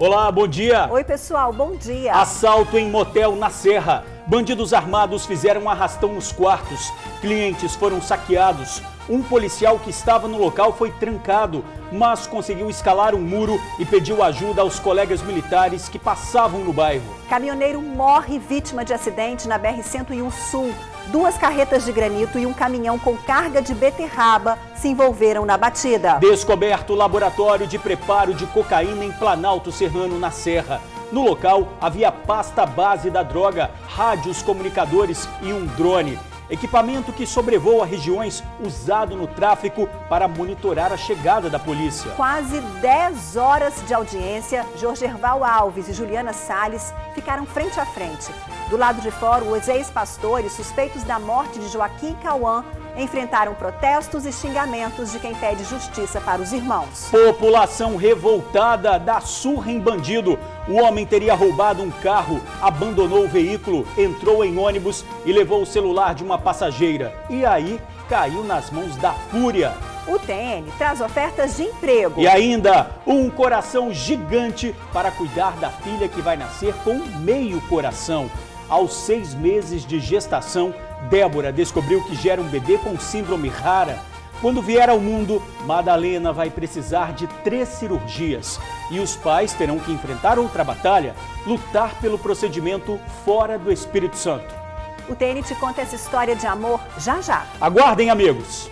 Olá, bom dia. Oi, pessoal, bom dia. Assalto em motel na Serra. Bandidos armados fizeram um arrastão nos quartos. Clientes foram saqueados. Um policial que estava no local foi trancado, mas conseguiu escalar um muro e pediu ajuda aos colegas militares que passavam no bairro. Caminhoneiro morre vítima de acidente na BR-101 Sul. 2 carretas de granito e um caminhão com carga de beterraba se envolveram na batida. Descoberto laboratório de preparo de cocaína em Planalto Serrano, na Serra. No local havia pasta base da droga, rádios comunicadores e um drone. Equipamento que sobrevoa regiões usado no tráfico para monitorar a chegada da polícia. Quase 10 horas de audiência, Jorgerval Alves e Juliana Salles ficaram frente a frente. Do lado de fora, os ex-pastores suspeitos da morte de Joaquim Cauã enfrentaram protestos e xingamentos de quem pede justiça para os irmãos. População revoltada dá surra em bandido. O homem teria roubado um carro, abandonou o veículo, entrou em ônibus e levou o celular de uma passageira. E aí caiu nas mãos da fúria. O TN traz ofertas de emprego. E ainda um coração gigante para cuidar da filha que vai nascer com meio coração. Aos 6 meses de gestação, Débora descobriu que gera um bebê com síndrome rara. Quando vier ao mundo, Madalena vai precisar de 3 cirurgias. E os pais terão que enfrentar outra batalha, lutar pelo procedimento fora do Espírito Santo. O TN te conta essa história de amor já já. Aguardem, amigos!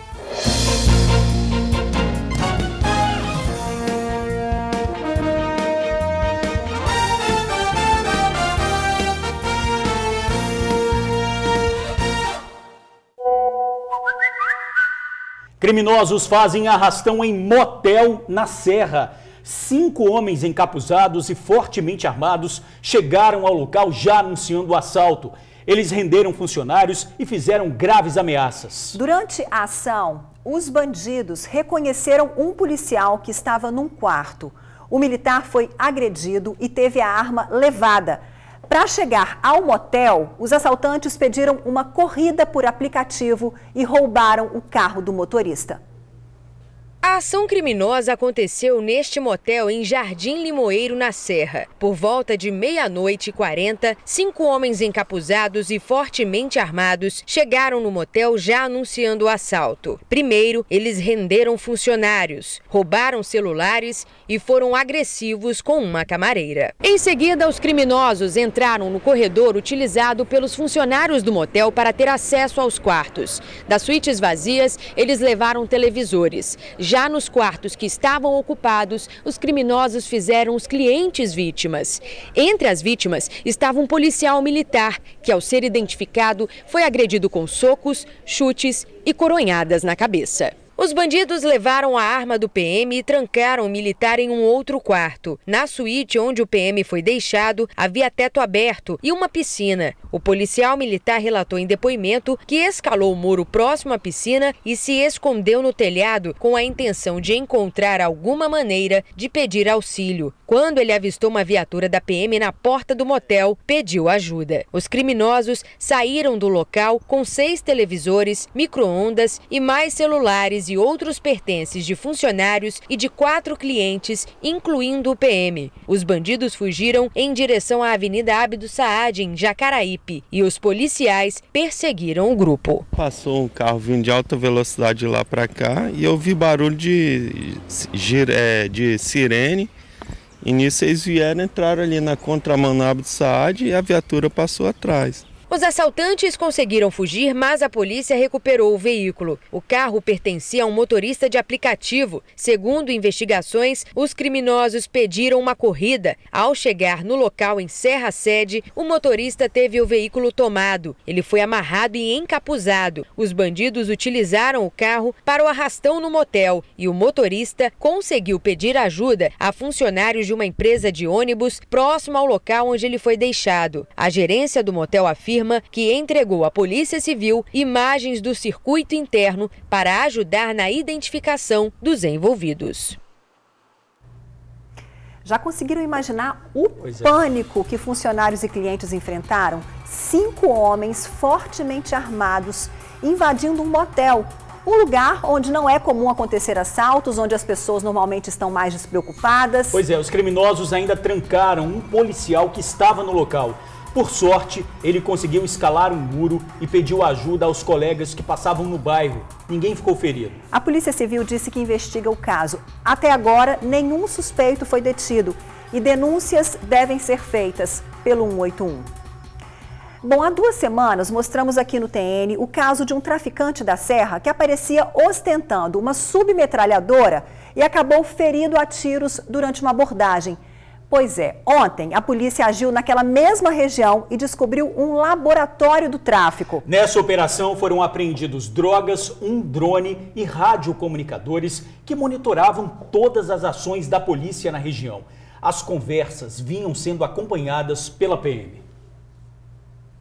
Criminosos fazem arrastão em motel na Serra. 5 homens encapuzados e fortemente armados chegaram ao local já anunciando o assalto. Eles renderam funcionários e fizeram graves ameaças. Durante a ação, os bandidos reconheceram um policial que estava num quarto. O militar foi agredido e teve a arma levada. Para chegar ao motel, os assaltantes pediram uma corrida por aplicativo e roubaram o carro do motorista. A ação criminosa aconteceu neste motel em Jardim Limoeiro, na Serra. Por volta de 00:40, 5 homens encapuzados e fortemente armados chegaram no motel já anunciando o assalto. Primeiro, eles renderam funcionários, roubaram celulares e foram agressivos com uma camareira. Em seguida, os criminosos entraram no corredor utilizado pelos funcionários do motel para ter acesso aos quartos. Das suítes vazias, eles levaram televisores. Já nos quartos que estavam ocupados, os criminosos fizeram os clientes vítimas. Entre as vítimas estava um policial militar, que ao ser identificado foi agredido com socos, chutes e coronhadas na cabeça. Os bandidos levaram a arma do PM e trancaram o militar em um outro quarto. Na suíte onde o PM foi deixado, havia teto aberto e uma piscina. O policial militar relatou em depoimento que escalou o muro próximo à piscina e se escondeu no telhado com a intenção de encontrar alguma maneira de pedir auxílio. Quando ele avistou uma viatura da PM na porta do motel, pediu ajuda. Os criminosos saíram do local com 6 televisores, micro-ondas e mais celulares e outros pertences de funcionários e de 4 clientes, incluindo o PM. Os bandidos fugiram em direção à Avenida Abdo Saad, em Jacaraípe, e os policiais perseguiram o grupo. Passou um carro vindo de alta velocidade lá para cá e eu vi barulho de sirene. E nisso eles vieram, entraram ali na contramão na Abdo Saad e a viatura passou atrás. Os assaltantes conseguiram fugir, mas a polícia recuperou o veículo. O carro pertencia a um motorista de aplicativo. Segundo investigações, os criminosos pediram uma corrida. Ao chegar no local em Serra Sede, o motorista teve o veículo tomado. Ele foi amarrado e encapuzado. Os bandidos utilizaram o carro para o arrastão no motel e o motorista conseguiu pedir ajuda a funcionários de uma empresa de ônibus próximo ao local onde ele foi deixado. A gerência do motel afirma que entregou à Polícia Civil imagens do circuito interno para ajudar na identificação dos envolvidos. Já conseguiram imaginar o pânico que funcionários e clientes enfrentaram? 5 homens fortemente armados invadindo um motel. Um lugar onde não é comum acontecer assaltos, onde as pessoas normalmente estão mais despreocupadas. Pois é, os criminosos ainda trancaram um policial que estava no local. Por sorte, ele conseguiu escalar um muro e pediu ajuda aos colegas que passavam no bairro. Ninguém ficou ferido. A Polícia Civil disse que investiga o caso. Até agora, nenhum suspeito foi detido e denúncias devem ser feitas pelo 181. Bom, há 2 semanas mostramos aqui no TN o caso de um traficante da Serra que aparecia ostentando uma submetralhadora e acabou ferido a tiros durante uma abordagem. Pois é, ontem a polícia agiu naquela mesma região e descobriu um laboratório do tráfico. Nessa operação foram apreendidos drogas, um drone e radiocomunicadores que monitoravam todas as ações da polícia na região. As conversas vinham sendo acompanhadas pela PM.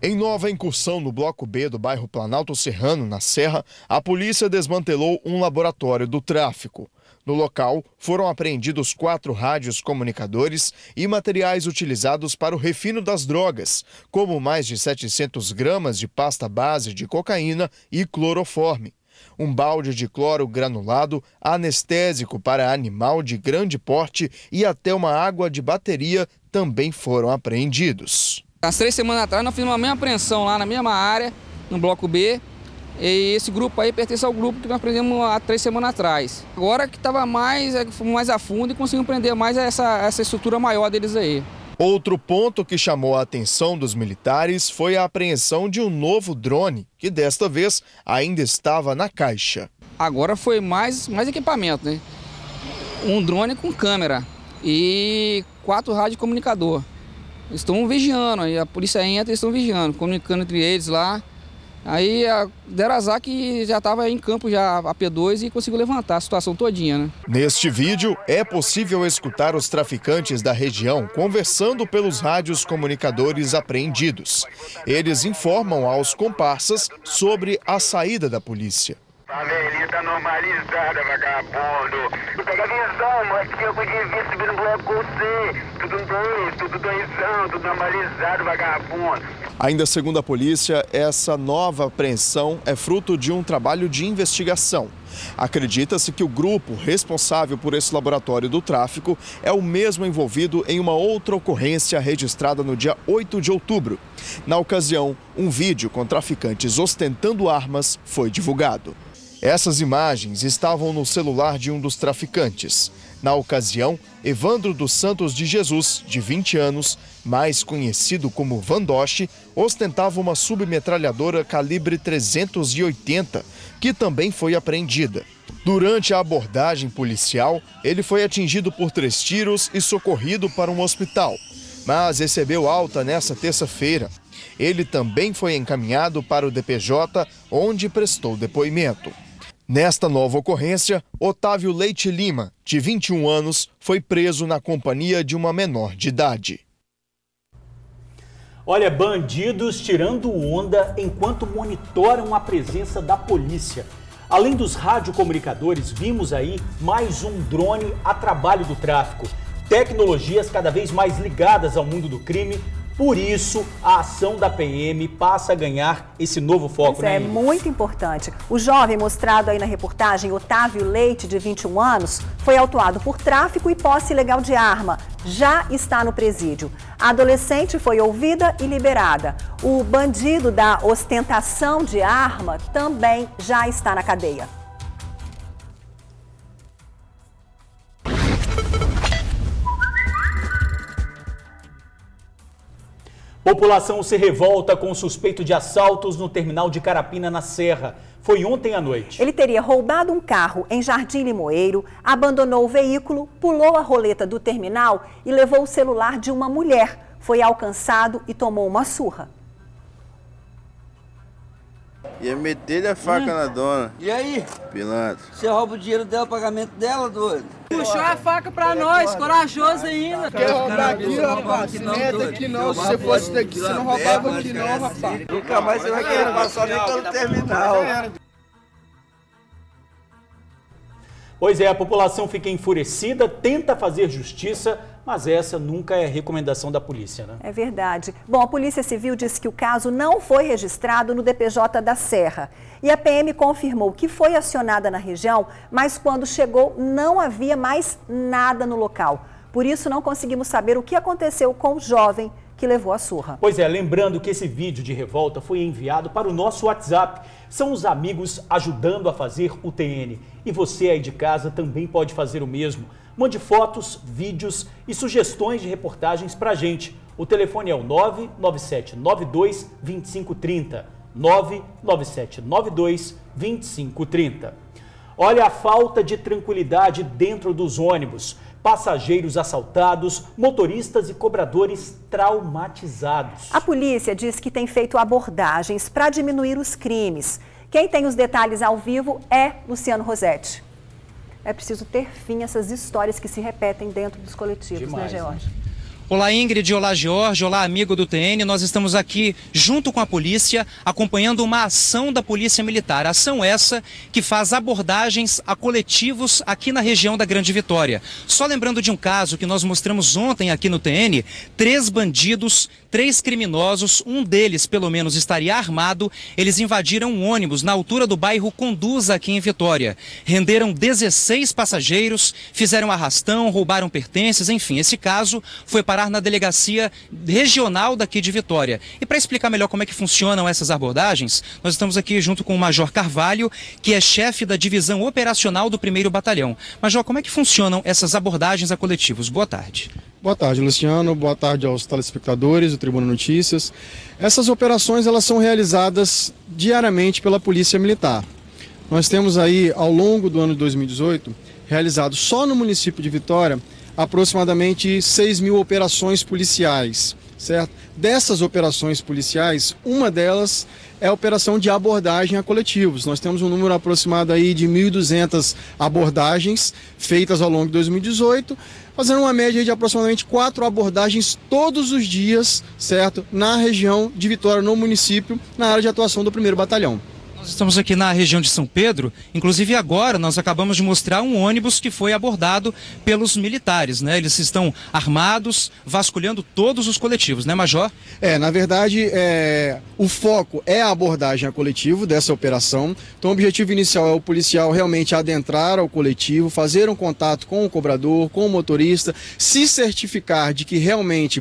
Em nova incursão no Bloco B do bairro Planalto Serrano, na Serra, a polícia desmantelou um laboratório do tráfico. No local, foram apreendidos 4 rádios comunicadores e materiais utilizados para o refino das drogas, como mais de 700 gramas de pasta base de cocaína e cloroforme. Um balde de cloro granulado, anestésico para animal de grande porte e até uma água de bateria também foram apreendidos. Há 3 semanas atrás nós fizemos a mesma apreensão lá na mesma área, no Bloco B, e esse grupo aí pertence ao grupo que nós prendemos há 3 semanas atrás. Agora que estava mais a fundo e conseguimos prender mais essa estrutura maior deles aí. Outro ponto que chamou a atenção dos militares foi a apreensão de um novo drone, que desta vez ainda estava na caixa. Agora foi mais equipamento, né? Um drone com câmera e 4 radiocomunicador. Eles estão vigiando, aí a polícia entra e estão vigiando, comunicando entre eles lá. Aí deram azar que já estava em campo já a P2 e conseguiu levantar a situação todinha, né? Neste vídeo é possível escutar os traficantes da região conversando pelos rádios comunicadores apreendidos. Eles informam aos comparsas sobre a saída da polícia. Favelita normalizada, vagabundo. Pega a visão, mas que eu podia vir subir no bloco C. Tudo doisão, tudo normalizado, vagabundo. Ainda segundo a polícia, essa nova apreensão é fruto de um trabalho de investigação. Acredita-se que o grupo responsável por esse laboratório do tráfico é o mesmo envolvido em uma outra ocorrência registrada no dia 8 de outubro. Na ocasião, um vídeo com traficantes ostentando armas foi divulgado. Essas imagens estavam no celular de um dos traficantes. Na ocasião, Evandro dos Santos de Jesus, de 20 anos, mais conhecido como Vandoche, ostentava uma submetralhadora calibre 380, que também foi apreendida. Durante a abordagem policial, ele foi atingido por 3 tiros e socorrido para um hospital, mas recebeu alta nesta terça-feira. Ele também foi encaminhado para o DPJ, onde prestou depoimento. Nesta nova ocorrência, Otávio Leite Lima, de 21 anos, foi preso na companhia de uma menor de idade. Olha, bandidos tirando onda enquanto monitoram a presença da polícia. Além dos radiocomunicadores, vimos aí mais um drone a trabalho do tráfico. Tecnologias cada vez mais ligadas ao mundo do crime. Por isso, a ação da PM passa a ganhar esse novo foco, né? É muito importante. O jovem mostrado aí na reportagem, Otávio Leite, de 21 anos, foi autuado por tráfico e posse ilegal de arma. Já está no presídio. A adolescente foi ouvida e liberada. O bandido da ostentação de arma também já está na cadeia. População se revolta com o suspeito de assaltos no terminal de Carapina, na Serra. Foi ontem à noite. Ele teria roubado um carro em Jardim Limoeiro, abandonou o veículo, pulou a roleta do terminal e levou o celular de uma mulher. Foi alcançado e tomou uma surra. Ia meter a faca na dona. E aí? Pilantra. Você rouba o dinheiro dela, o pagamento dela, doido? Puxou a faca pra nós, corajoso ainda. Quer roubar aqui, rapaz? Meta aqui não. Se você fosse daqui, você não roubava aqui não, rapaz. Nunca mais você vai querer passar nem pelo terminal. Pois é, a população fica enfurecida, tenta fazer justiça, Mas essa nunca é recomendação da polícia, né? É verdade. Bom, a Polícia Civil disse que o caso não foi registrado no DPJ da Serra. E a PM confirmou que foi acionada na região, mas quando chegou não havia mais nada no local. Por isso não conseguimos saber o que aconteceu com o jovem que levou a surra. Pois é, lembrando que esse vídeo de revolta foi enviado para o nosso WhatsApp. São os amigos ajudando a fazer o TN. E você aí de casa também pode fazer o mesmo. Mande fotos, vídeos e sugestões de reportagens para a gente. O telefone é o 99792-2530. 99792-2530. Olha a falta de tranquilidade dentro dos ônibus. Passageiros assaltados, motoristas e cobradores traumatizados. A polícia diz que tem feito abordagens para diminuir os crimes. Quem tem os detalhes ao vivo é Luciano Rosetti. É preciso ter fim a essas histórias que se repetem dentro dos coletivos, demais, né, George? Olá, Ingrid, olá, George, olá, amigo do TN. Nós estamos aqui junto com a polícia, acompanhando uma ação da Polícia Militar. Ação essa que faz abordagens a coletivos aqui na região da Grande Vitória. Só lembrando de um caso que nós mostramos ontem aqui no TN, 3 bandidos, 3 criminosos, um deles pelo menos estaria armado. Eles invadiram um ônibus na altura do bairro Conduza aqui em Vitória. Renderam 16 passageiros, fizeram arrastão, roubaram pertences, enfim, esse caso foi parar na delegacia regional daqui de Vitória. E para explicar melhor como é que funcionam essas abordagens, nós estamos aqui junto com o Major Carvalho, que é chefe da divisão operacional do 1º Batalhão. Major, como é que funcionam essas abordagens a coletivos? Boa tarde. Boa tarde, Luciano. Boa tarde aos telespectadores do Tribuna Notícias. Essas operações elas são realizadas diariamente pela Polícia Militar. Nós temos aí, ao longo do ano de 2018, realizado só no município de Vitória, aproximadamente 6.000 operações policiais, certo? Dessas operações policiais, uma delas é a operação de abordagem a coletivos. Nós temos um número aproximado aí de 1.200 abordagens feitas ao longo de 2018, fazendo uma média de aproximadamente 4 abordagens todos os dias, certo? Na região de Vitória, no município, na área de atuação do 1º Batalhão. Nós estamos aqui na região de São Pedro, inclusive agora nós acabamos de mostrar um ônibus que foi abordado pelos militares, né? Eles estão armados, vasculhando todos os coletivos, né, Major? Na verdade, o foco é a abordagem a coletivo dessa operação. Então o objetivo inicial é o policial realmente adentrar ao coletivo, fazer um contato com o cobrador, com o motorista, se certificar de que realmente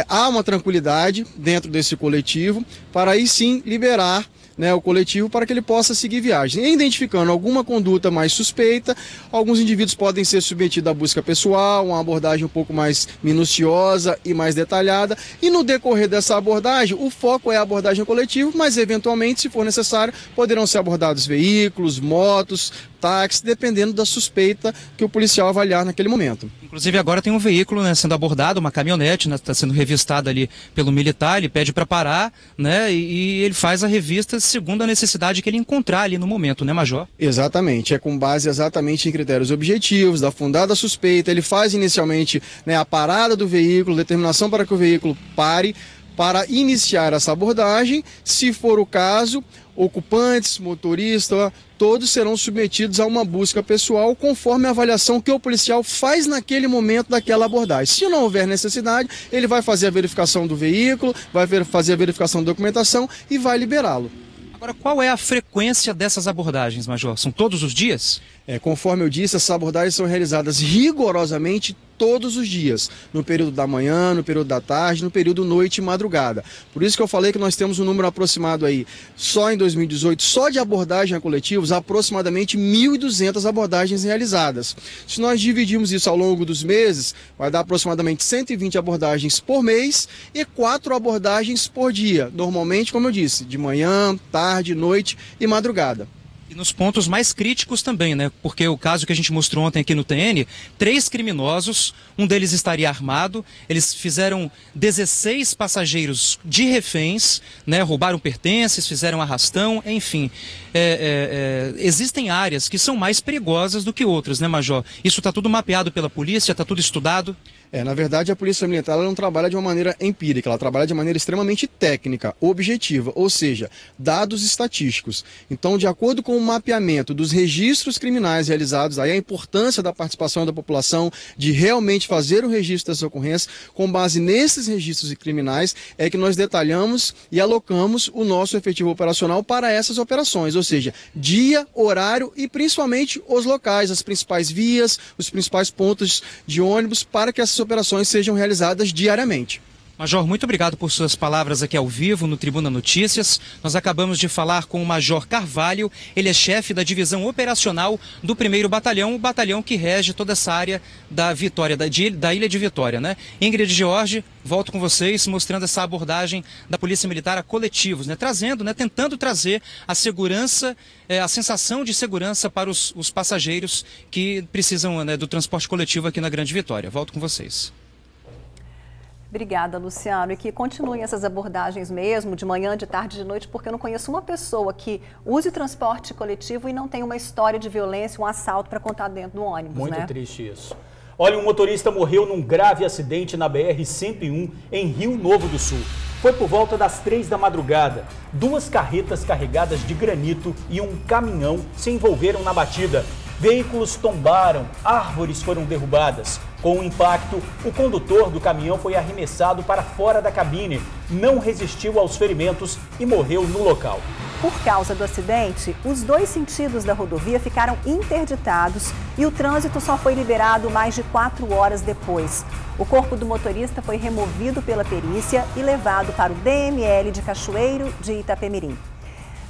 há uma tranquilidade dentro desse coletivo, para aí sim liberar, né, o coletivo para que ele possa seguir viagem. E identificando alguma conduta mais suspeita, alguns indivíduos podem ser submetidos à busca pessoal, uma abordagem um pouco mais minuciosa e mais detalhada. E no decorrer dessa abordagem, o foco é a abordagem coletiva, mas eventualmente, se for necessário, poderão ser abordados veículos, motos, táxis, dependendo da suspeita que o policial avaliar naquele momento. Inclusive agora tem um veículo, né, sendo abordado, uma caminhonete, né, está sendo revistada ali pelo militar, ele pede para parar, né, e ele faz a revista segundo a necessidade que ele encontrar ali no momento, né, Major? Exatamente, é com base exatamente em critérios objetivos, da fundada suspeita, ele faz inicialmente, né, a parada do veículo, determinação para que o veículo pare, para iniciar essa abordagem. Se for o caso, ocupantes, motorista, todos serão submetidos a uma busca pessoal conforme a avaliação que o policial faz naquele momento daquela abordagem. Se não houver necessidade, ele vai fazer a verificação do veículo, vai fazer a verificação da documentação e vai liberá-lo. Agora, qual é a frequência dessas abordagens, Major? São todos os dias? Conforme eu disse, essas abordagens são realizadas rigorosamente todos os dias, no período da manhã, no período da tarde, no período noite e madrugada. Por isso que eu falei que nós temos um número aproximado aí, só em 2018, só de abordagem a coletivos, aproximadamente 1.200 abordagens realizadas. Se nós dividirmos isso ao longo dos meses, vai dar aproximadamente 120 abordagens por mês e 4 abordagens por dia. Normalmente, como eu disse, de manhã, tarde, noite e madrugada. E nos pontos mais críticos também, né? Porque o caso que a gente mostrou ontem aqui no TN, 3 criminosos, um deles estaria armado, eles fizeram 16 passageiros de reféns, né? Roubaram pertences, fizeram arrastão, enfim. Existem áreas que são mais perigosas do que outras, né, Major? Isso está tudo mapeado pela polícia, está tudo estudado? Na verdade, a Polícia Militar ela não trabalha de uma maneira empírica, ela trabalha de maneira extremamente técnica, objetiva, ou seja, dados estatísticos. Então, de acordo com o mapeamento dos registros criminais realizados, aí a importância da participação da população, de realmente fazer o registro dessas ocorrências, com base nesses registros criminais, é que nós detalhamos e alocamos o nosso efetivo operacional para essas operações, ou seja, dia, horário e principalmente os locais, as principais vias, os principais pontos de ônibus, para que essas operações sejam realizadas diariamente. Major, muito obrigado por suas palavras aqui ao vivo no Tribuna Notícias. Nós acabamos de falar com o Major Carvalho, ele é chefe da divisão operacional do 1º Batalhão, o batalhão que rege toda essa área da Vitória, da Ilha de Vitória, né? Ingrid George, volto com vocês mostrando essa abordagem da Polícia Militar a coletivos, né? Tentando trazer a segurança, a sensação de segurança para os passageiros que precisam, né, do transporte coletivo aqui na Grande Vitória. Volto com vocês. Obrigada, Luciano. E que continuem essas abordagens mesmo, de manhã, de tarde, de noite, porque eu não conheço uma pessoa que use o transporte coletivo e não tenha uma história de violência, um assalto para contar dentro do ônibus, Muito triste isso. Olha, um motorista morreu num grave acidente na BR-101 em Rio Novo do Sul. Foi por volta das 3 da madrugada. 2 carretas carregadas de granito e um caminhão se envolveram na batida. Veículos tombaram, árvores foram derrubadas. Com o impacto, o condutor do caminhão foi arremessado para fora da cabine, não resistiu aos ferimentos e morreu no local. Por causa do acidente, os 2 sentidos da rodovia ficaram interditados e o trânsito só foi liberado mais de 4 horas depois. O corpo do motorista foi removido pela perícia e levado para o DML de Cachoeiro de Itapemirim.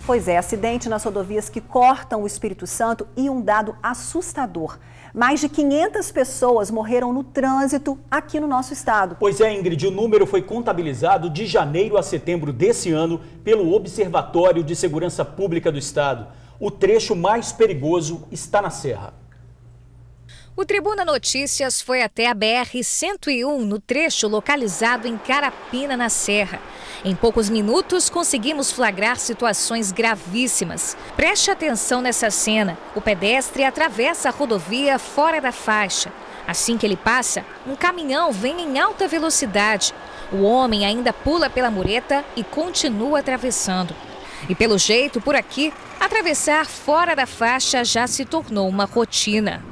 Pois é, acidente nas rodovias que cortam o Espírito Santo e um dado assustador. Mais de 500 pessoas morreram no trânsito aqui no nosso estado. Pois é, Ingrid, o número foi contabilizado de janeiro a setembro desse ano pelo Observatório de Segurança Pública do Estado. O trecho mais perigoso está na Serra. O Tribuna Notícias foi até a BR-101, no trecho localizado em Carapina, na Serra. Em poucos minutos, conseguimos flagrar situações gravíssimas. Preste atenção nessa cena. O pedestre atravessa a rodovia fora da faixa. Assim que ele passa, um caminhão vem em alta velocidade. O homem ainda pula pela mureta e continua atravessando. E pelo jeito, por aqui, atravessar fora da faixa já se tornou uma rotina.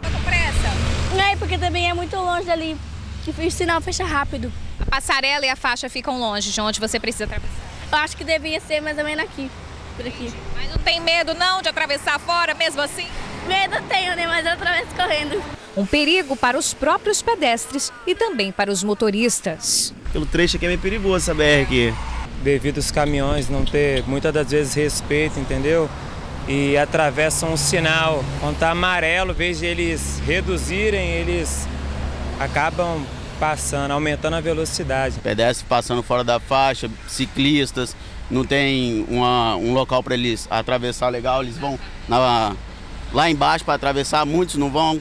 Porque também é muito longe dali, que o sinal fecha rápido. A passarela e a faixa ficam longe de onde você precisa atravessar? Eu acho que devia ser mais ou menos aqui, por aqui. Mas não tem medo não de atravessar fora mesmo assim? Medo tenho, né? Mas eu atravesso correndo. Um perigo para os próprios pedestres e também para os motoristas. Pelo trecho aqui é meio perigoso essa BR aqui. Devido aos caminhões não ter muitas das vezes respeito, entendeu? E atravessam um sinal. Quando está amarelo, em vez de eles reduzirem, eles acabam passando, aumentando a velocidade. Pedestres passando fora da faixa, ciclistas, não tem um local para eles atravessar legal, eles vão lá embaixo para atravessar, muitos não vão,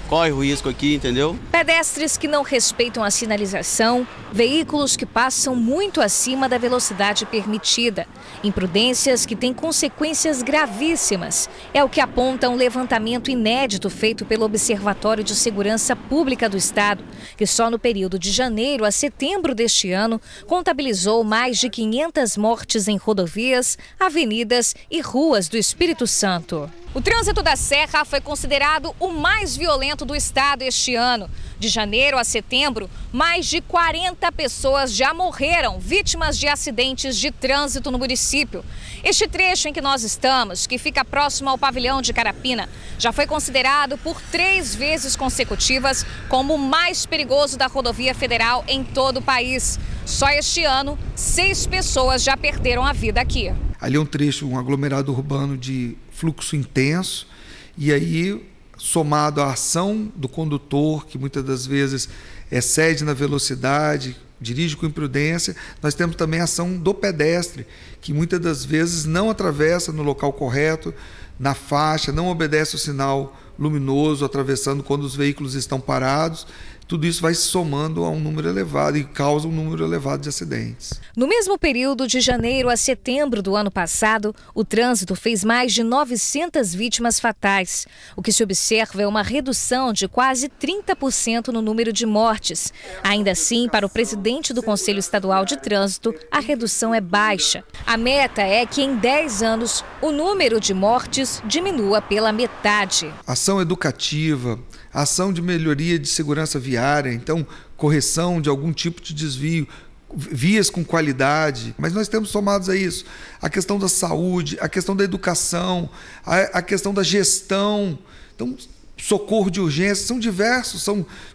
corre o risco aqui, entendeu? Pedestres que não respeitam a sinalização, veículos que passam muito acima da velocidade permitida, imprudências que têm consequências gravíssimas. É o que aponta um levantamento inédito feito pelo Observatório de Segurança Pública do Estado, que só no período de janeiro a setembro deste ano contabilizou mais de 500 mortes em rodovias, avenidas e ruas do Espírito Santo. O trânsito da Serra foi considerado o mais violento do estado este ano. De janeiro a setembro, mais de 40 pessoas já morreram vítimas de acidentes de trânsito no município. Este trecho em que nós estamos, que fica próximo ao pavilhão de Carapina, já foi considerado por 3 vezes consecutivas como o mais perigoso da rodovia federal em todo o país. Só este ano, 6 pessoas já perderam a vida aqui. Ali é um trecho, um aglomerado urbano de fluxo intenso, e aí, somado à ação do condutor, que muitas das vezes excede na velocidade, dirige com imprudência, nós temos também a ação do pedestre, que muitas das vezes não atravessa no local correto, na faixa, não obedece o sinal luminoso, atravessando quando os veículos estão parados. tudo isso vai se somando a um número elevado e causa um número elevado de acidentes. No mesmo período de janeiro a setembro do ano passado, o trânsito fez mais de 900 vítimas fatais. O que se observa é uma redução de quase 30% no número de mortes. Ainda assim, para o presidente do Conselho Estadual de Trânsito, a redução é baixa. A meta é que em 10 anos o número de mortes diminua pela metade. Ação educativa, ação de melhoria de segurança viária, então correção de algum tipo de desvio, vias com qualidade, mas nós temos somados a isso a questão da saúde, a questão da educação, a questão da gestão, então socorro de urgência, são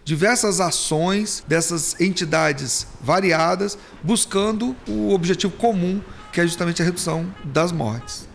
diversas ações dessas entidades variadas buscando o objetivo comum, que é justamente a redução das mortes.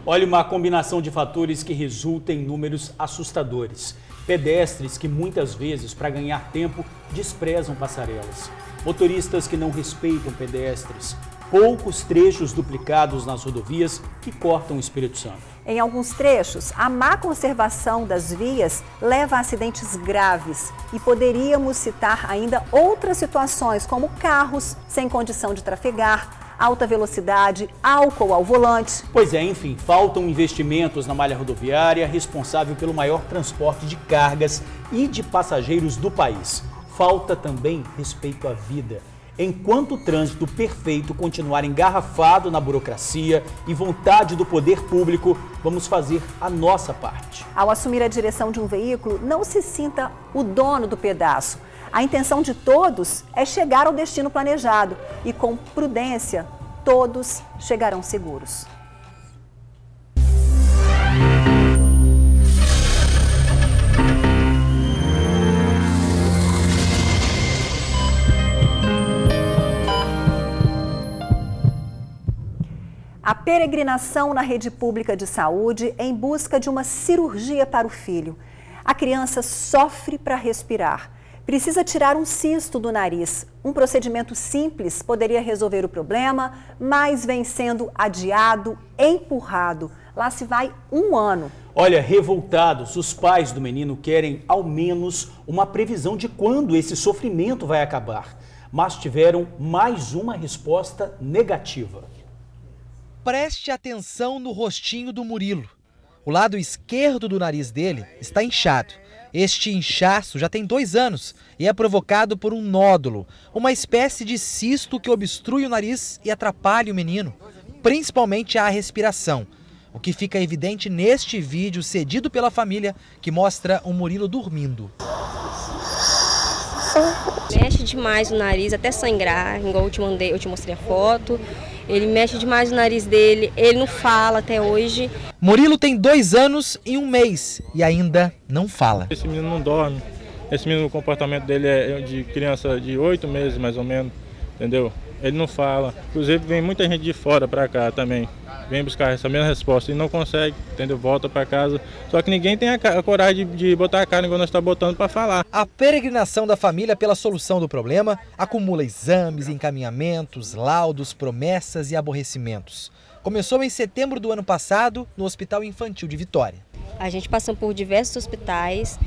Olha, uma combinação de fatores que resulta em números assustadores. Pedestres que muitas vezes, para ganhar tempo, desprezam passarelas. Motoristas que não respeitam pedestres. Poucos trechos duplicados nas rodovias que cortam o Espírito Santo. Em alguns trechos, a má conservação das vias leva a acidentes graves. E poderíamos citar ainda outras situações, como carros sem condição de trafegar, alta velocidade, álcool ao volante. Pois é, enfim, faltam investimentos na malha rodoviária responsável pelo maior transporte de cargas e de passageiros do país. Falta também respeito à vida. Enquanto o trânsito perfeito continuar engarrafado na burocracia e vontade do poder público, vamos fazer a nossa parte. Ao assumir a direção de um veículo, não se sinta o dono do pedaço. A intenção de todos é chegar ao destino planejado e, com prudência, todos chegarão seguros. A peregrinação na rede pública de saúde em busca de uma cirurgia para o filho. A criança sofre para respirar. Precisa tirar um cisto do nariz. Um procedimento simples poderia resolver o problema, mas vem sendo adiado, empurrado. Lá se vai um ano. Olha, revoltados, os pais do menino querem ao menos uma previsão de quando esse sofrimento vai acabar. Mas tiveram mais uma resposta negativa. Preste atenção no rostinho do Murilo. O lado esquerdo do nariz dele está inchado. Este inchaço já tem 2 anos e é provocado por um nódulo, uma espécie de cisto que obstrui o nariz e atrapalha o menino, principalmente a respiração, o que fica evidente neste vídeo cedido pela família que mostra o Murilo dormindo. Mexe demais o nariz, até sangrar, igual eu te mostrei a foto. Ele mexe demais o nariz dele, ele não fala até hoje. Murilo tem 2 anos e 1 mês e ainda não fala. Esse menino não dorme, esse menino, o comportamento dele é de criança de 8 meses mais ou menos, entendeu? Ele não fala, inclusive vem muita gente de fora para cá também, vem buscar essa mesma resposta e não consegue, entendeu? Volta para casa, só que ninguém tem a coragem de botar a cara igual nós estamos botando para falar. A peregrinação da família pela solução do problema acumula exames, encaminhamentos, laudos, promessas e aborrecimentos. Começou em setembro do ano passado no Hospital Infantil de Vitória. A gente passou por diversos hospitais,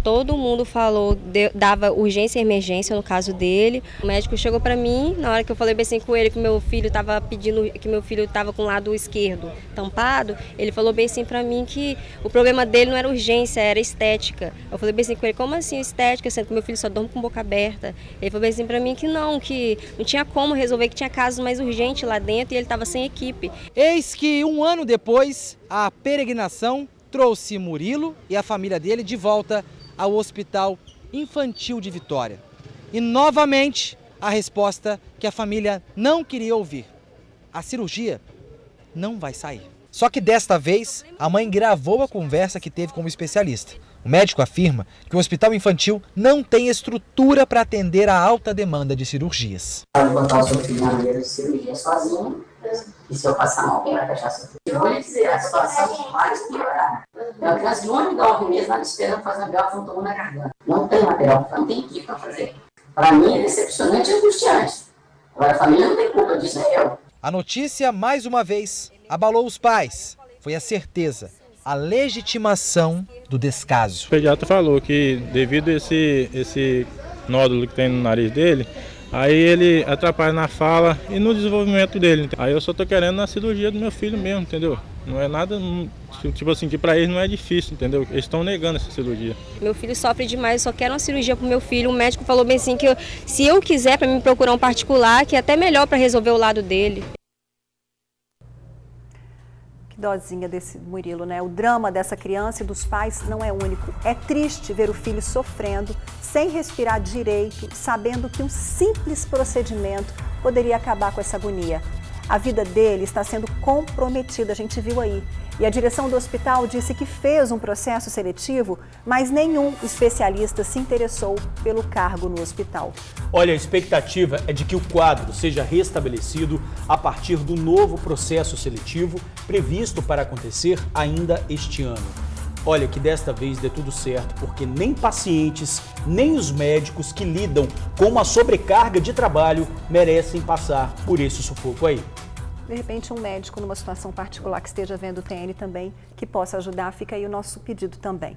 todo mundo falou, dava urgência e emergência no caso dele. O médico chegou para mim, na hora que eu falei bem assim com ele, que meu filho estava pedindo, que meu filho estava com o lado esquerdo tampado, ele falou bem assim para mim que o problema dele não era urgência, era estética. Eu falei bem assim com ele, como assim estética, sendo que meu filho só dorme com boca aberta? Ele falou bem assim para mim que não tinha como resolver, que tinha casos mais urgentes lá dentro e ele estava sem equipe. Eis que 1 ano depois, a peregrinação trouxe Murilo e a família dele de volta ao Hospital Infantil de Vitória. E novamente a resposta que a família não queria ouvir. A cirurgia não vai sair. Só que desta vez a mãe gravou a conversa que teve com o especialista. O médico afirma que o Hospital Infantil não tem estrutura para atender a alta demanda de cirurgias. Pode botar o seu filho na mesa de cirurgia sozinho. E se eu passar mal, quem vai fechar seu filho? Eu vou lhe dizer, a situação vai piorar. A criança de 1 ano e 9 meses lá esperando fazer uma biópsia, não tomou na garganta. Não tem material, não tem equipe para fazer. Para mim é decepcionante e angustiante. Agora a família não tem culpa disso, é eu. A notícia, mais uma vez, abalou os pais. Foi a certeza. a legitimação do descaso. O pediatra falou que devido a esse nódulo que tem no nariz dele, aí ele atrapalha na fala e no desenvolvimento dele. Aí eu só tô querendo na cirurgia do meu filho mesmo, entendeu? Não é nada, tipo assim, que pra eles não é difícil, entendeu? Eles estão negando essa cirurgia. Meu filho sofre demais, eu só quero uma cirurgia pro meu filho. O médico falou bem assim que se eu quiser para me procurar um particular, que é até melhor para resolver o lado dele. Dozinha desse Murilo, né? O drama dessa criança e dos pais não é único. É triste ver o filho sofrendo, sem respirar direito, sabendo que um simples procedimento poderia acabar com essa agonia. A vida dele está sendo comprometida, a gente viu aí. E a direção do hospital disse que fez um processo seletivo, mas nenhum especialista se interessou pelo cargo no hospital. Olha, a expectativa é de que o quadro seja restabelecido a partir do novo processo seletivo previsto para acontecer ainda este ano. Olha, que desta vez dê tudo certo, porque nem pacientes, nem os médicos que lidam com uma sobrecarga de trabalho merecem passar por esse sufoco aí. De repente, um médico numa situação particular que esteja vendo o TN também, que possa ajudar, fica aí o nosso pedido também.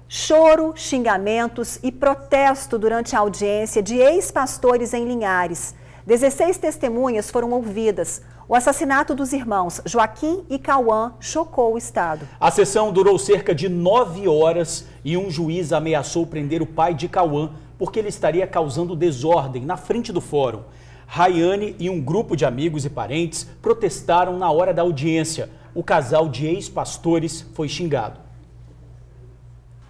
Choro, xingamentos e protesto durante a audiência de ex-pastores em Linhares. 16 testemunhas foram ouvidas. O assassinato dos irmãos Joaquim e Cauã chocou o Estado. A sessão durou cerca de 9 horas e um juiz ameaçou prender o pai de Cauã porque ele estaria causando desordem na frente do fórum. Rayane e um grupo de amigos e parentes protestaram na hora da audiência. O casal de ex-pastores foi xingado.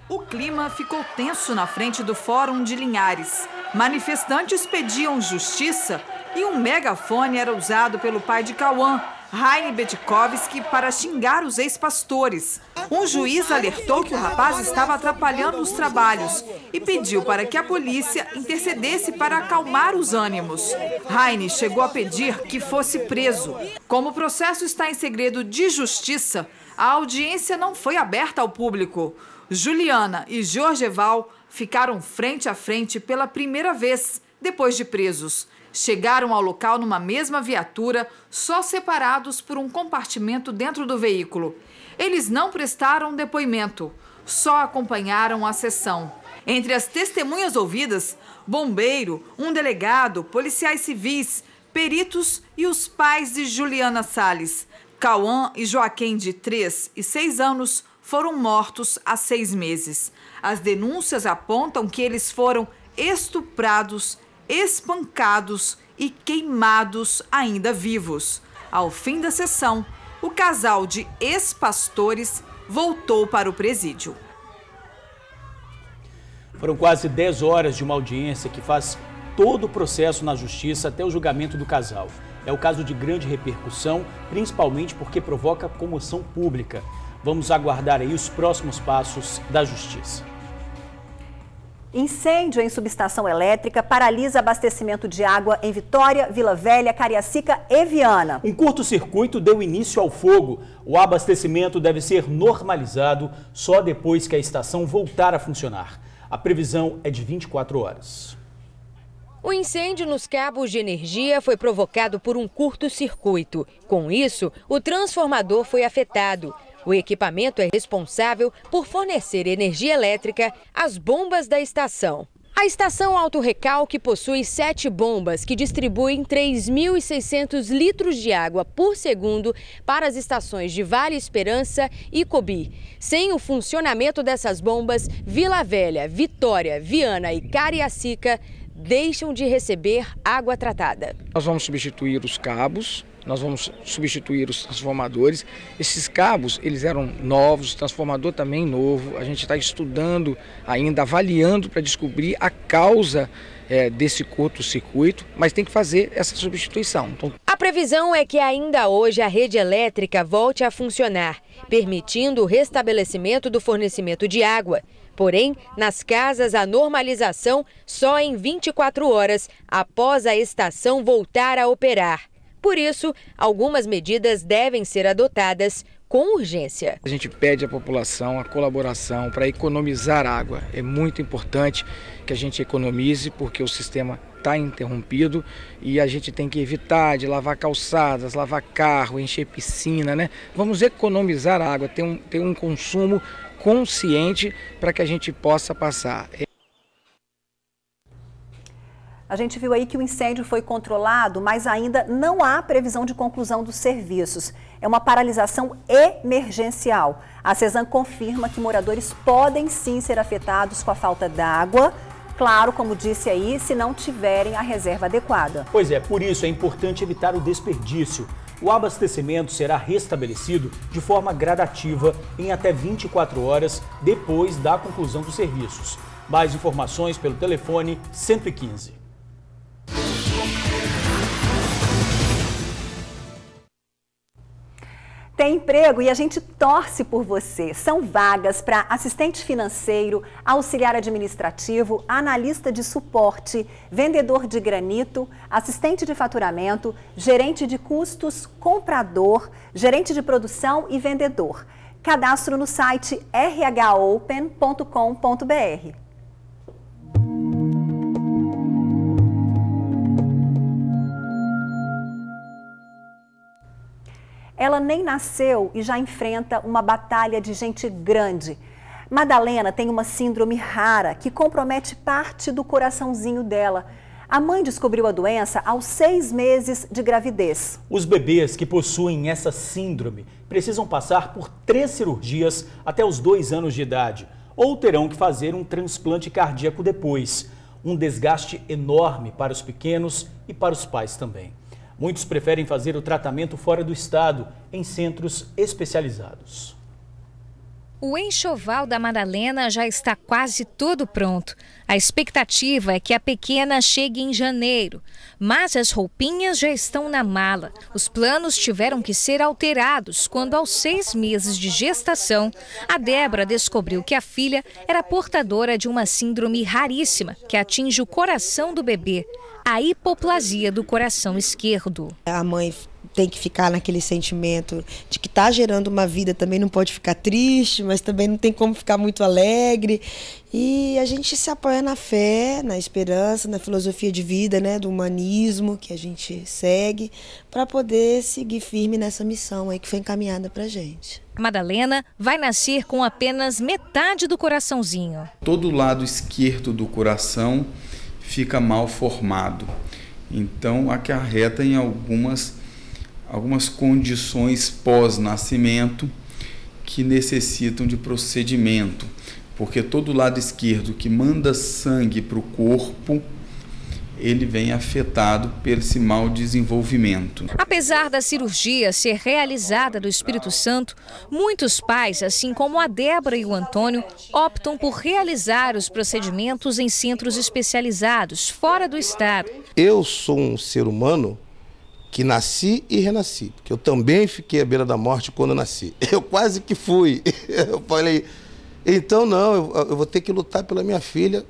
O clima ficou tenso na frente do Fórum de Linhares. Manifestantes pediam justiça e um megafone era usado pelo pai de Cauã, Raine Betkovski, para xingar os ex-pastores. Um juiz alertou que o rapaz estava atrapalhando os trabalhos e pediu para que a polícia intercedesse para acalmar os ânimos. Raine chegou a pedir que fosse preso. Como o processo está em segredo de justiça, a audiência não foi aberta ao público. Juliana e Jorgeval ficaram frente a frente pela primeira vez, depois de presos. Chegaram ao local numa mesma viatura, só separados por um compartimento dentro do veículo. Eles não prestaram depoimento, só acompanharam a sessão. Entre as testemunhas ouvidas, bombeiro, um delegado, policiais civis, peritos e os pais de Juliana Salles. Cauã e Joaquim, de 3 e 6 anos, foram mortos há 6 meses. As denúncias apontam que eles foram estuprados, espancados e queimados ainda vivos. Ao fim da sessão, o casal de ex-pastores voltou para o presídio. Foram quase 10 horas de uma audiência que faz todo o processo na justiça até o julgamento do casal. É o caso de grande repercussão, principalmente porque provoca comoção pública. Vamos aguardar aí os próximos passos da justiça. Incêndio em subestação elétrica paralisa abastecimento de água em Vitória, Vila Velha, Cariacica e Viana. Um curto-circuito deu início ao fogo. O abastecimento deve ser normalizado só depois que a estação voltar a funcionar. A previsão é de 24 horas. O incêndio nos cabos de energia foi provocado por um curto-circuito. Com isso, o transformador foi afetado. O equipamento é responsável por fornecer energia elétrica às bombas da estação. A estação Alto Recalque possui 7 bombas que distribuem 3.600 litros de água por segundo para as estações de Vale Esperança e Cobi. Sem o funcionamento dessas bombas, Vila Velha, Vitória, Viana e Cariacica deixam de receber água tratada. Nós vamos substituir os cabos, nós vamos substituir os transformadores. Esses cabos, eles eram novos, o transformador também novo. A gente está estudando ainda, avaliando para descobrir a causa desse curto-circuito, mas tem que fazer essa substituição. Então... A previsão é que ainda hoje a rede elétrica volte a funcionar, permitindo o restabelecimento do fornecimento de água. Porém, nas casas, a normalização só em 24 horas após a estação voltar a operar. Por isso, algumas medidas devem ser adotadas, com urgência. A gente pede à população a colaboração para economizar água. É muito importante que a gente economize, porque o sistema está interrompido e a gente tem que evitar de lavar calçadas, lavar carro, encher piscina, né? Vamos economizar água, ter um consumo consciente para que a gente possa passar. A gente viu aí que o incêndio foi controlado, mas ainda não há previsão de conclusão dos serviços. É uma paralisação emergencial. A CESAM confirma que moradores podem sim ser afetados com a falta d'água. Claro, como disse aí, se não tiverem a reserva adequada. Pois é, por isso é importante evitar o desperdício. O abastecimento será restabelecido de forma gradativa em até 24 horas depois da conclusão dos serviços. Mais informações pelo telefone 115. Tem emprego e a gente torce por você. São vagas para assistente financeiro, auxiliar administrativo, analista de suporte, vendedor de granito, assistente de faturamento, gerente de custos, comprador, gerente de produção e vendedor. Cadastro no site rhopen.com.br. Ela nem nasceu e já enfrenta uma batalha de gente grande. Madalena tem uma síndrome rara que compromete parte do coraçãozinho dela. A mãe descobriu a doença aos 6 meses de gravidez. Os bebês que possuem essa síndrome precisam passar por 3 cirurgias até os 2 anos de idade, ou terão que fazer um transplante cardíaco depois. Um desgaste enorme para os pequenos e para os pais também. Muitos preferem fazer o tratamento fora do estado, em centros especializados. O enxoval da Madalena já está quase todo pronto. A expectativa é que a pequena chegue em janeiro, mas as roupinhas já estão na mala. Os planos tiveram que ser alterados quando, aos 6 meses de gestação, a Débora descobriu que a filha era portadora de uma síndrome raríssima que atinge o coração do bebê, a hipoplasia do coração esquerdo. A mãe tem que ficar naquele sentimento de que está gerando uma vida, também não pode ficar triste, mas também não tem como ficar muito alegre. E a gente se apoia na fé, na esperança, na filosofia de vida, né, do humanismo que a gente segue, para poder seguir firme nessa missão aí que foi encaminhada para a gente. Madalena vai nascer com apenas metade do coraçãozinho. Todo o lado esquerdo do coração fica mal formado, então acarreta em algumas condições pós-nascimento que necessitam de procedimento, porque todo lado esquerdo que manda sangue para o corpo, ele vem afetado por esse mau desenvolvimento. Apesar da cirurgia ser realizada do Espírito Santo, muitos pais, assim como a Débora e o Antônio, optam por realizar os procedimentos em centros especializados, fora do estado. Eu sou um ser humano que nasci e renasci, porque eu também fiquei à beira da morte quando eu nasci. Eu quase que fui. Eu falei, então não, eu vou ter que lutar pela minha filha,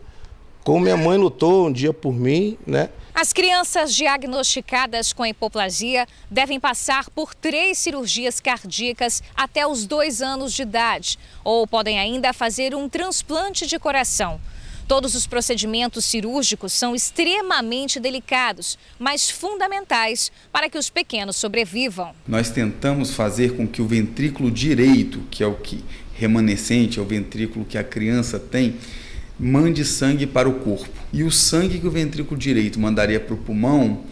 como minha mãe lutou um dia por mim, né? As crianças diagnosticadas com hipoplasia devem passar por 3 cirurgias cardíacas até os 2 anos de idade, ou podem ainda fazer um transplante de coração. Todos os procedimentos cirúrgicos são extremamente delicados, mas fundamentais para que os pequenos sobrevivam. Nós tentamos fazer com que o ventrículo direito, que é o que remanescente, é o ventrículo que a criança tem, mande sangue para o corpo. E o sangue que o ventrículo direito mandaria para o pulmão,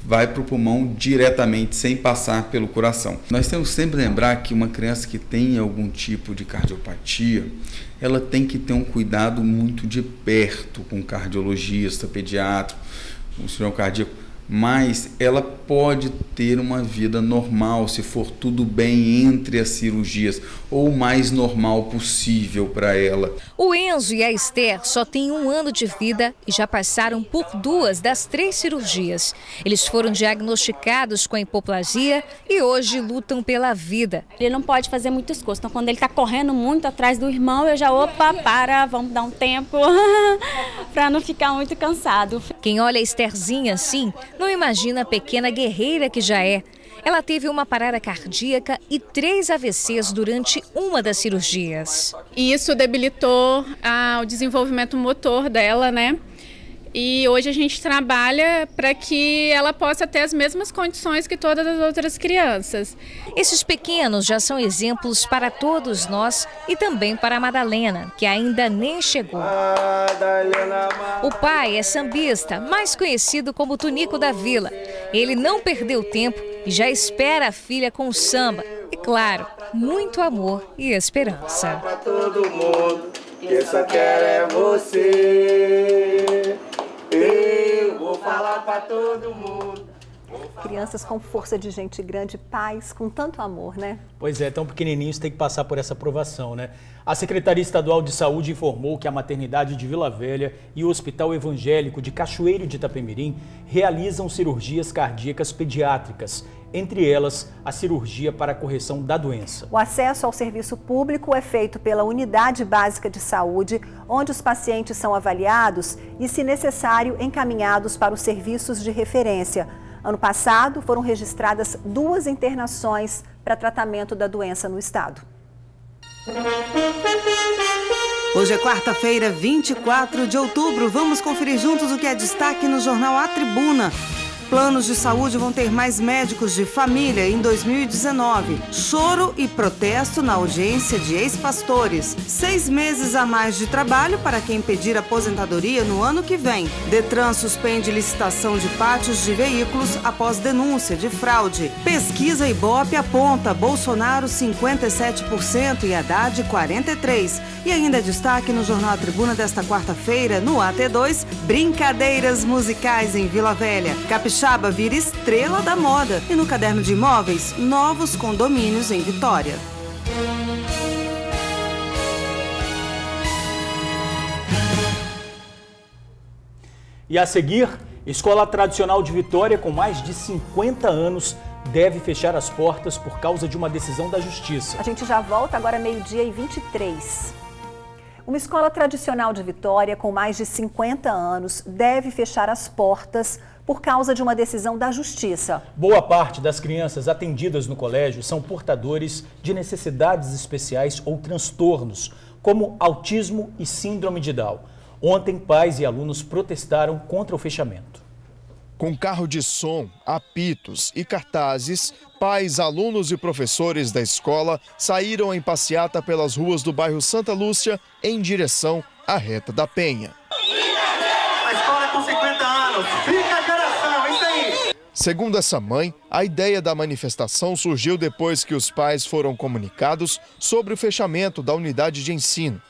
vai para o pulmão diretamente, sem passar pelo coração. Nós temos que sempre lembrar que uma criança que tem algum tipo de cardiopatia, ela tem que ter um cuidado muito de perto com o cardiologista, pediatra, o cirurgião cardíaco, mas ela pode ter uma vida normal se for tudo bem entre as cirurgias, ou o mais normal possível para ela. O Enzo e a Esther só têm 1 ano de vida e já passaram por 2 das 3 cirurgias. Eles foram diagnosticados com hipoplasia e hoje lutam pela vida. Ele não pode fazer muito esforço, então quando ele está correndo muito atrás do irmão, eu já, vamos dar um tempo para não ficar muito cansado. Quem olha a Estherzinha assim, não imagina a pequena guerreira que já é. Ela teve uma parada cardíaca e 3 AVCs durante uma das cirurgias. E isso debilitou o desenvolvimento motor dela, né? E hoje a gente trabalha para que ela possa ter as mesmas condições que todas as outras crianças. Esses pequenos já são exemplos para todos nós e também para a Madalena, que ainda nem chegou. O pai é sambista, mais conhecido como Tunico da Vila. Ele não perdeu tempo e já espera a filha com samba. E claro, muito amor e esperança. Pra todo mundo, que só quer é você. Eu vou falar pra todo mundo. Crianças com força de gente grande, pais com tanto amor, né? Pois é, tão pequenininhos tem que passar por essa aprovação, né? A Secretaria Estadual de Saúde informou que a maternidade de Vila Velha e o Hospital Evangélico de Cachoeiro de Itapemirim realizam cirurgias cardíacas pediátricas, entre elas a cirurgia para a correção da doença. O acesso ao serviço público é feito pela Unidade Básica de Saúde, onde os pacientes são avaliados e, se necessário, encaminhados para os serviços de referência. Ano passado, foram registradas 2 internações para tratamento da doença no estado. Hoje é quarta-feira, 24 de outubro. Vamos conferir juntos o que é destaque no jornal A Tribuna. Planos de saúde vão ter mais médicos de família em 2019. Choro e protesto na audiência de ex-pastores. 6 meses a mais de trabalho para quem pedir aposentadoria no ano que vem. Detran suspende licitação de pátios de veículos após denúncia de fraude. Pesquisa Ibope aponta Bolsonaro 57% e Haddad 43%. E ainda destaque no jornal A Tribuna desta quarta-feira, no AT2, brincadeiras musicais em Vila Velha. Capixaba vira estrela da moda. E no caderno de imóveis, novos condomínios em Vitória. E a seguir, Escola Tradicional de Vitória, com mais de 50 anos, deve fechar as portas por causa de uma decisão da Justiça. A gente já volta agora 12h23. Uma escola tradicional de Vitória, com mais de 50 anos, deve fechar as portas por causa de uma decisão da Justiça. Boa parte das crianças atendidas no colégio são portadores de necessidades especiais ou transtornos, como autismo e síndrome de Down. Ontem, pais e alunos protestaram contra o fechamento. Com carro de som, apitos e cartazes, pais, alunos e professores da escola saíram em passeata pelas ruas do bairro Santa Lúcia em direção à Reta da Penha. A escola com 50 anos, fica a geração, isso aí! Segundo essa mãe, a ideia da manifestação surgiu depois que os pais foram comunicados sobre o fechamento da unidade de ensino,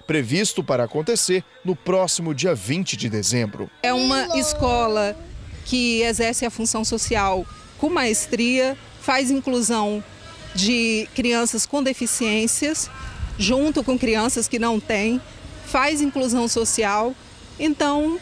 previsto para acontecer no próximo dia 20 de dezembro. É uma escola que exerce a função social com maestria, faz inclusão de crianças com deficiências, junto com crianças que não têm, faz inclusão social, então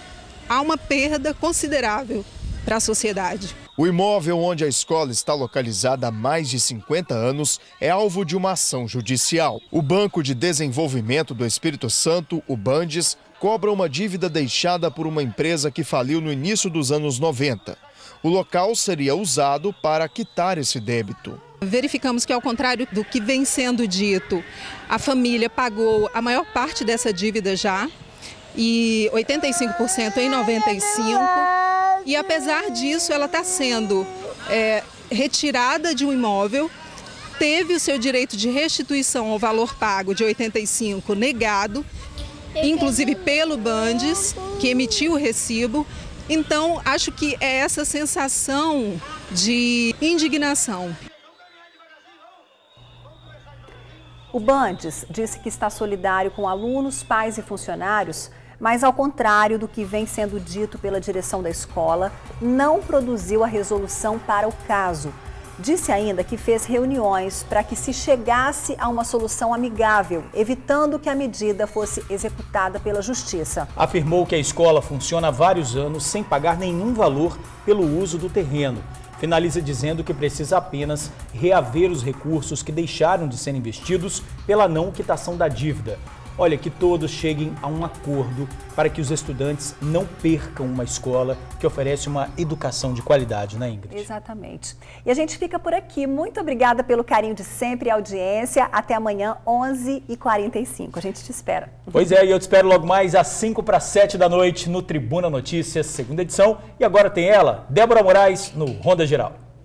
há uma perda considerável para a sociedade. O imóvel onde a escola está localizada há mais de 50 anos é alvo de uma ação judicial. O Banco de Desenvolvimento do Espírito Santo, o Bandes, cobra uma dívida deixada por uma empresa que faliu no início dos anos 90. O local seria usado para quitar esse débito. Verificamos que, ao contrário do que vem sendo dito, a família pagou a maior parte dessa dívida já, e 85% em 95%. E apesar disso, ela está sendo retirada de um imóvel, teve o seu direito de restituição ao valor pago de 85% negado, inclusive pelo Bandes, que emitiu o recibo. Então, acho que é essa sensação de indignação. O Bandes disse que está solidário com alunos, pais e funcionários, mas, ao contrário do que vem sendo dito pela direção da escola, não produziu a resolução para o caso. Disse ainda que fez reuniões para que se chegasse a uma solução amigável, evitando que a medida fosse executada pela Justiça. Afirmou que a escola funciona há vários anos sem pagar nenhum valor pelo uso do terreno. Finaliza dizendo que precisa apenas reaver os recursos que deixaram de ser investidos pela não quitação da dívida. Olha, que todos cheguem a um acordo para que os estudantes não percam uma escola que oferece uma educação de qualidade, né, Ingrid? Exatamente. E a gente fica por aqui. Muito obrigada pelo carinho de sempre e audiência. Até amanhã, 11h45. A gente te espera. Pois é, e eu te espero logo mais às 6:55 da noite no Tribuna Notícias, segunda edição. E agora tem ela, Débora Moraes, no Ronda Geral.